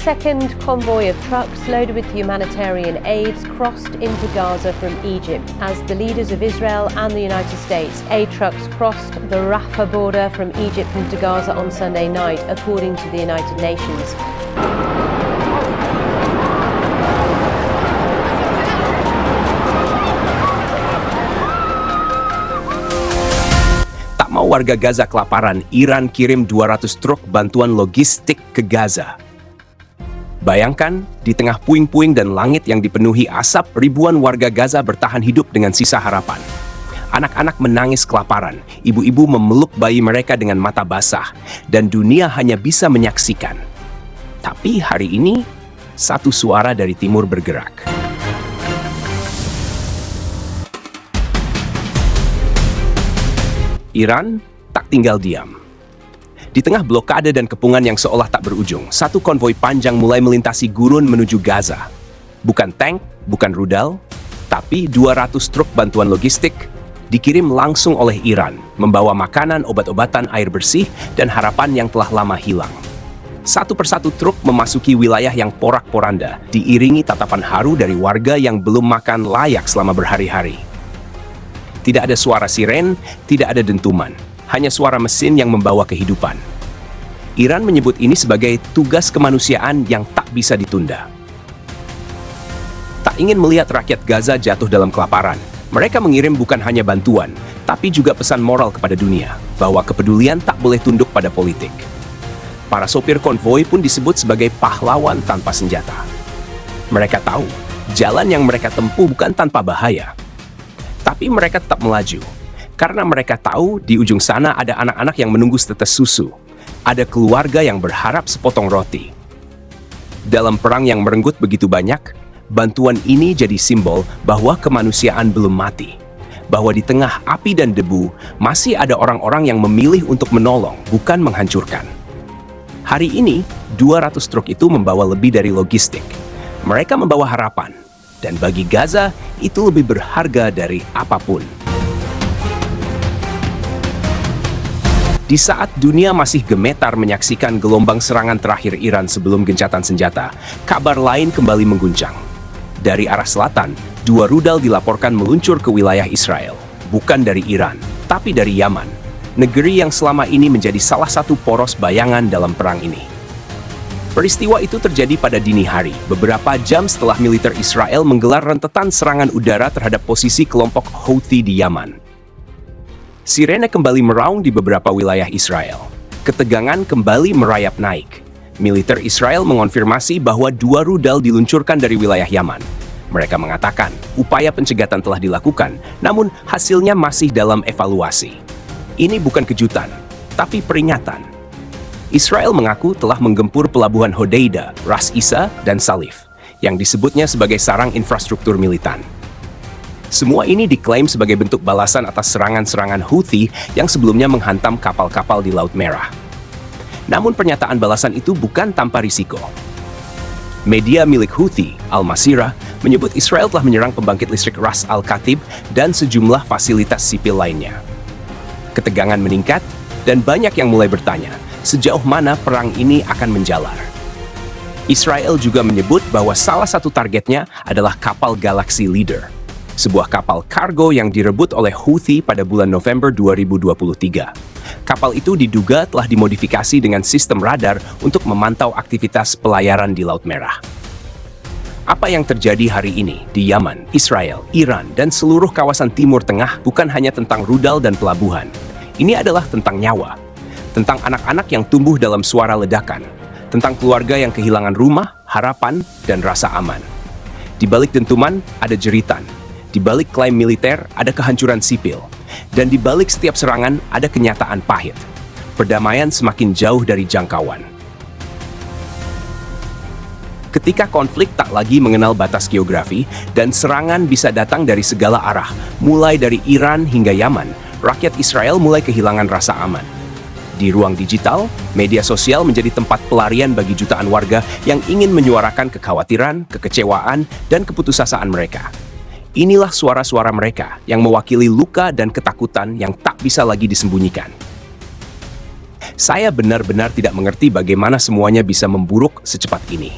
second convoy of trucks loaded with humanitarian aid crossed into Gaza from Egypt as the leaders of Israel and the United States. Aid trucks crossed the Rafah border from Egypt into Gaza on Sunday night, according to the United Nations. Tak mau warga Gaza kelaparan, Iran kirim 200 truk bantuan logistik ke Gaza. Bayangkan, di tengah puing-puing dan langit yang dipenuhi asap, ribuan warga Gaza bertahan hidup dengan sisa harapan. Anak-anak menangis kelaparan, ibu-ibu memeluk bayi mereka dengan mata basah, dan dunia hanya bisa menyaksikan. Tapi hari ini, satu suara dari timur bergerak. Iran tak tinggal diam. Di tengah blokade dan kepungan yang seolah tak berujung, satu konvoi panjang mulai melintasi gurun menuju Gaza. Bukan tank, bukan rudal, tapi 200 truk bantuan logistik dikirim langsung oleh Iran, membawa makanan, obat-obatan, air bersih, dan harapan yang telah lama hilang. Satu persatu truk memasuki wilayah yang porak-poranda, diiringi tatapan haru dari warga yang belum makan layak selama berhari-hari. Tidak ada suara siren, tidak ada dentuman. Hanya suara mesin yang membawa kehidupan. Iran menyebut ini sebagai tugas kemanusiaan yang tak bisa ditunda. Tak ingin melihat rakyat Gaza jatuh dalam kelaparan, mereka mengirim bukan hanya bantuan, tapi juga pesan moral kepada dunia, bahwa kepedulian tak boleh tunduk pada politik. Para sopir konvoi pun disebut sebagai pahlawan tanpa senjata. Mereka tahu, jalan yang mereka tempuh bukan tanpa bahaya. Tapi mereka tetap melaju. Karena mereka tahu di ujung sana ada anak-anak yang menunggu setetes susu. Ada keluarga yang berharap sepotong roti. Dalam perang yang merenggut begitu banyak, bantuan ini jadi simbol bahwa kemanusiaan belum mati. Bahwa di tengah api dan debu, masih ada orang-orang yang memilih untuk menolong, bukan menghancurkan. Hari ini, 200 truk itu membawa lebih dari logistik. Mereka membawa harapan. Dan bagi Gaza, itu lebih berharga dari apapun. Di saat dunia masih gemetar menyaksikan gelombang serangan terakhir Iran sebelum gencatan senjata, kabar lain kembali mengguncang. Dari arah selatan, 2 rudal dilaporkan meluncur ke wilayah Israel. Bukan dari Iran, tapi dari Yaman, negeri yang selama ini menjadi salah satu poros bayangan dalam perang ini. Peristiwa itu terjadi pada dini hari, beberapa jam setelah militer Israel menggelar rentetan serangan udara terhadap posisi kelompok Houthi di Yaman. Sirene kembali meraung di beberapa wilayah Israel. Ketegangan kembali merayap naik. Militer Israel mengonfirmasi bahwa 2 rudal diluncurkan dari wilayah Yaman. Mereka mengatakan upaya pencegatan telah dilakukan, namun hasilnya masih dalam evaluasi. Ini bukan kejutan, tapi peringatan. Israel mengaku telah menggempur pelabuhan Hodeida, Ras Isa, dan Salif, yang disebutnya sebagai sarang infrastruktur militan. Semua ini diklaim sebagai bentuk balasan atas serangan-serangan Houthi yang sebelumnya menghantam kapal-kapal di Laut Merah. Namun pernyataan balasan itu bukan tanpa risiko. Media milik Houthi, Al-Masirah, menyebut Israel telah menyerang pembangkit listrik Ras Al-Khatib dan sejumlah fasilitas sipil lainnya. Ketegangan meningkat, dan banyak yang mulai bertanya, sejauh mana perang ini akan menjalar. Israel juga menyebut bahwa salah satu targetnya adalah kapal Galaxy Leader, sebuah kapal kargo yang direbut oleh Houthi pada bulan November 2023. Kapal itu diduga telah dimodifikasi dengan sistem radar untuk memantau aktivitas pelayaran di Laut Merah. Apa yang terjadi hari ini di Yaman, Israel, Iran, dan seluruh kawasan Timur Tengah bukan hanya tentang rudal dan pelabuhan. Ini adalah tentang nyawa, tentang anak-anak yang tumbuh dalam suara ledakan, tentang keluarga yang kehilangan rumah, harapan, dan rasa aman. Di balik dentuman ada jeritan. Di balik klaim militer, ada kehancuran sipil. Dan di balik setiap serangan, ada kenyataan pahit. Perdamaian semakin jauh dari jangkauan. Ketika konflik tak lagi mengenal batas geografi, dan serangan bisa datang dari segala arah, mulai dari Iran hingga Yaman, rakyat Israel mulai kehilangan rasa aman. Di ruang digital, media sosial menjadi tempat pelarian bagi jutaan warga yang ingin menyuarakan kekhawatiran, kekecewaan, dan keputusasaan mereka. Inilah suara-suara mereka yang mewakili luka dan ketakutan yang tak bisa lagi disembunyikan. Saya benar-benar tidak mengerti bagaimana semuanya bisa memburuk secepat ini.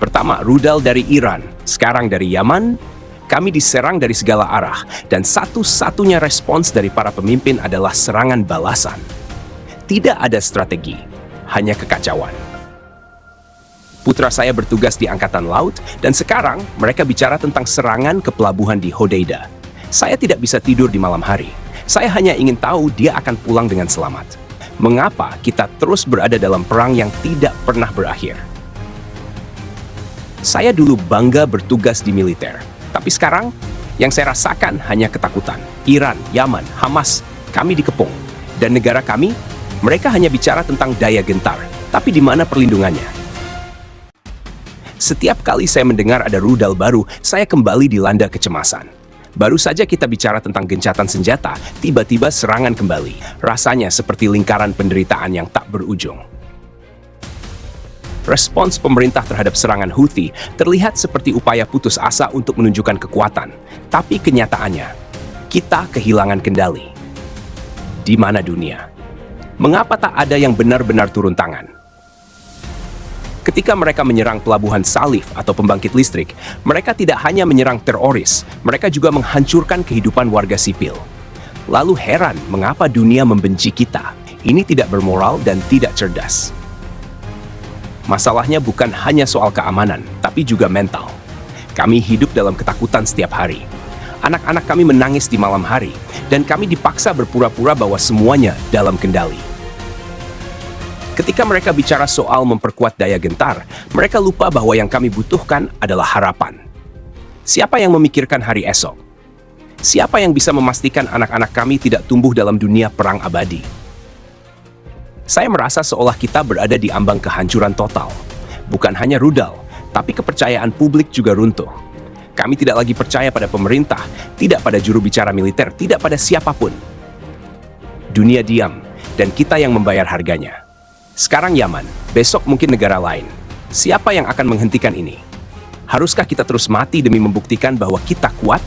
Pertama, rudal dari Iran, sekarang dari Yaman. Kami diserang dari segala arah, dan satu-satunya respons dari para pemimpin adalah serangan balasan. Tidak ada strategi, hanya kekacauan. Putra saya bertugas di Angkatan Laut, dan sekarang mereka bicara tentang serangan ke pelabuhan di Hodeida. Saya tidak bisa tidur di malam hari. Saya hanya ingin tahu dia akan pulang dengan selamat. Mengapa kita terus berada dalam perang yang tidak pernah berakhir? Saya dulu bangga bertugas di militer, tapi sekarang yang saya rasakan hanya ketakutan. Iran, Yaman, Hamas, kami dikepung. Dan negara kami, mereka hanya bicara tentang daya gentar, tapi di mana perlindungannya? Setiap kali saya mendengar ada rudal baru, saya kembali dilanda kecemasan. Baru saja kita bicara tentang gencatan senjata, tiba-tiba serangan kembali. Rasanya seperti lingkaran penderitaan yang tak berujung. Respons pemerintah terhadap serangan Houthi terlihat seperti upaya putus asa untuk menunjukkan kekuatan. Tapi kenyataannya, kita kehilangan kendali. Di mana dunia? Mengapa tak ada yang benar-benar turun tangan? Ketika mereka menyerang pelabuhan Salif atau pembangkit listrik, mereka tidak hanya menyerang teroris, mereka juga menghancurkan kehidupan warga sipil. Lalu heran mengapa dunia membenci kita. Ini tidak bermoral dan tidak cerdas. Masalahnya bukan hanya soal keamanan, tapi juga mental. Kami hidup dalam ketakutan setiap hari. Anak-anak kami menangis di malam hari, dan kami dipaksa berpura-pura bahwa semuanya dalam kendali. Ketika mereka bicara soal memperkuat daya gentar, mereka lupa bahwa yang kami butuhkan adalah harapan. Siapa yang memikirkan hari esok? Siapa yang bisa memastikan anak-anak kami tidak tumbuh dalam dunia perang abadi? Saya merasa seolah kita berada di ambang kehancuran total. Bukan hanya rudal, tapi kepercayaan publik juga runtuh. Kami tidak lagi percaya pada pemerintah, tidak pada juru bicara militer, tidak pada siapapun. Dunia diam, dan kita yang membayar harganya. Sekarang Yaman, besok mungkin negara lain. Siapa yang akan menghentikan ini? Haruskah kita terus mati demi membuktikan bahwa kita kuat?